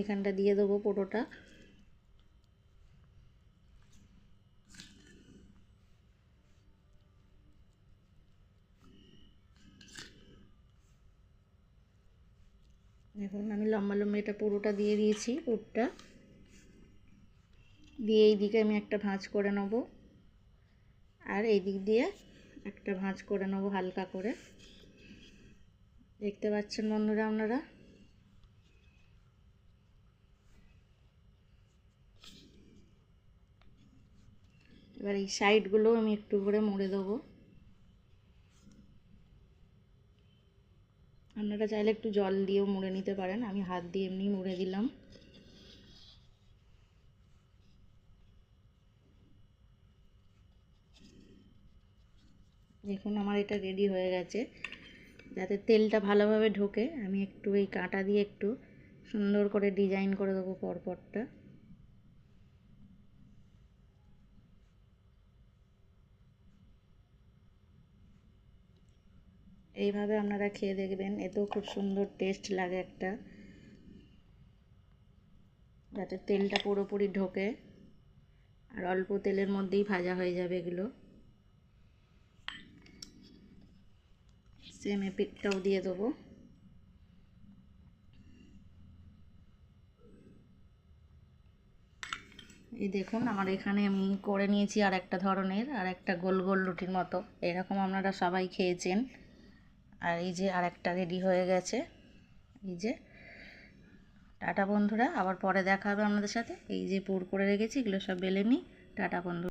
এখানটা দিয়ে দেবো পুরোটা। দেখুন আমি লম্বা লম্বা এটা পুরোটা দিয়ে দিয়েছি। পুরটা দিয়ে এই দিকে আমি একটা ভাঁজ করে নেব, আর এই দিক দিয়ে একটা ভাঁজ করে নেব হালকা করে। দেখতে পাচ্ছেন বন্ধুরা আপনারা? এবার এই সাইডগুলো আমি একটু করে মুড়ে দেবো। আপনারা চাইলে একটু জল দিয়েও মুড়ে নিতে পারেন, আমি হাত দিয়ে এমনি মুড়ে দিলাম। দেখুন আমার এটা রেডি হয়ে গেছে। যাতে তেলটা ভালোভাবে ঢোকে আমি একটু এই কাঁটা দিয়ে একটু সুন্দর করে ডিজাইন করে দেবো পরপরটা। এইভাবে আপনারা খেয়ে দেখবেন, এতেও খুব সুন্দর টেস্ট লাগে একটা। যাতে তেলটা পুরোপুরি ঢোকে আর অল্প তেলের মধ্যেই ভাজা হয়ে যাবে এগুলো। সেম এপিঠটাও দিয়ে দেবো। এই দেখুন আমার এখানে আমি করে নিয়েছি আর একটা ধরনের, আর একটা গোল গোল রুটির মতো। এরকম আপনারা সবাই খেয়েছেন। আর এই যে আর একটা রেডি হয়ে গেছে। এই যে টাটা বন্ধুরা, আবার পরে দেখা হবে আপনাদের সাথে। এই যে পুর করে রেখেছি, এগুলো সব বেলে নিই। টাটা বন্ধু।